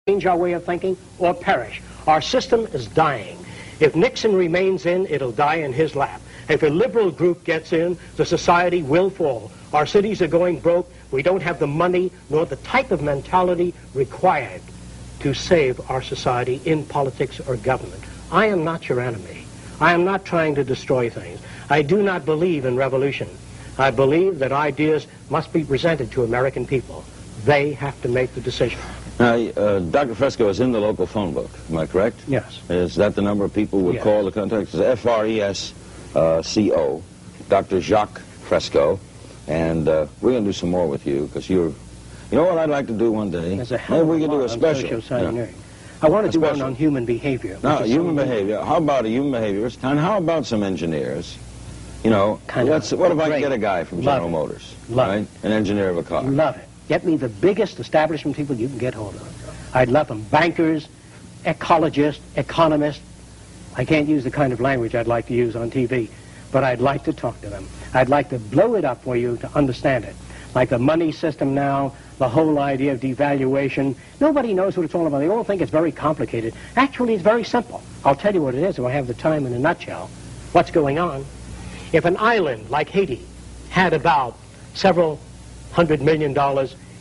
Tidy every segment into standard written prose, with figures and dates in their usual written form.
change our way of thinking or perish. Our system is dying. If Nixon remains in, it'll die in his lap. If a liberal group gets in, the society will fall. Our cities are going broke. We don't have the money nor the type of mentality required to save our society in politics or government. I am not your enemy. I am not trying to destroy things. I do not believe in revolution. I believe that ideas must be presented to American people. They have to make the decision. Now, Dr. Fresco is in the local phone book, am I correct? Yes. Is that the number of people would call the contact? It's F-R-E-S-C-O, Dr. Jacque Fresco. And we're going to do some more with you, because you're... You know what I'd like to do one day? Maybe we can do a special. I want to do one on human behavior. Now, human behavior. How about a human behaviorist? And how about some engineers? You know, what if I can get a guy from General Motors, right? An engineer of a car. Love it. Get me the biggest establishment people you can get hold of. I'd love them. Bankers, ecologists, economists. I can't use the kind of language I'd like to use on TV, but I'd like to talk to them. I'd like to blow it up for you to understand it. Like the money system now, the whole idea of devaluation. Nobody knows what it's all about. They all think it's very complicated. Actually, it's very simple. I'll tell you what it is if I have the time in a nutshell. What's going on? If an island like Haiti had about several $100 million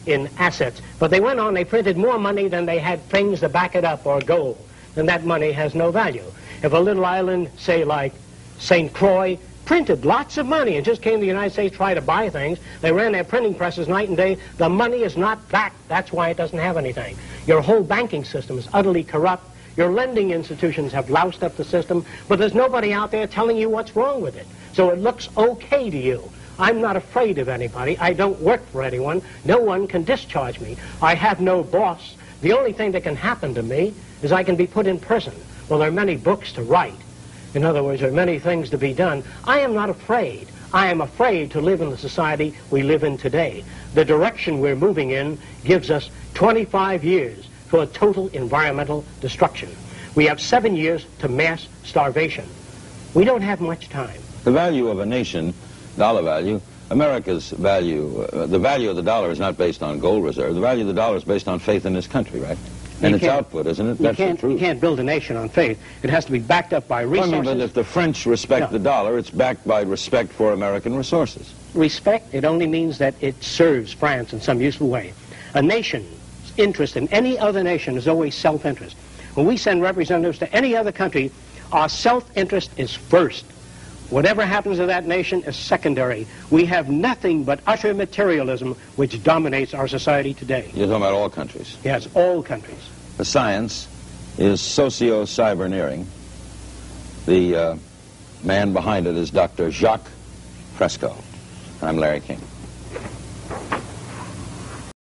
in assets, but they went on, they printed more money than they had things to back it up or gold, then that money has no value. If a little island, say like St. Croix, printed lots of money and just came to the United States to try to buy things, they ran their printing presses night and day, the money is not back. That's why it doesn't have anything. Your whole banking system is utterly corrupt. Your lending institutions have loused up the system, but there's nobody out there telling you what's wrong with it. So it looks okay to you. I'm not afraid of anybody. I don't work for anyone. No one can discharge me. I have no boss. The only thing that can happen to me is I can be put in prison. Well, there are many books to write. In other words, there are many things to be done. I am not afraid. I am afraid to live in the society we live in today. The direction we're moving in gives us 25 years for a total environmental destruction. We have 7 years to mass starvation. We don't have much time. The value of a nation, dollar value, America's value, the value of the dollar is not based on gold reserve. The value of the dollar is based on faith in this country, right? And its output, isn't it? That's the truth. You can't build a nation on faith. It has to be backed up by resources. I mean, but if the French respect the dollar, it's backed by respect for American resources. Respect, it only means that it serves France in some useful way. A nation's interest in any other nation is always self-interest. When we send representatives to any other country, our self-interest is first. Whatever happens to that nation is secondary. We have nothing but utter materialism which dominates our society today. You're talking about all countries? Yes, all countries. The science is socio-cyberneering. The man behind it is Dr. Jacque Fresco. I'm Larry King.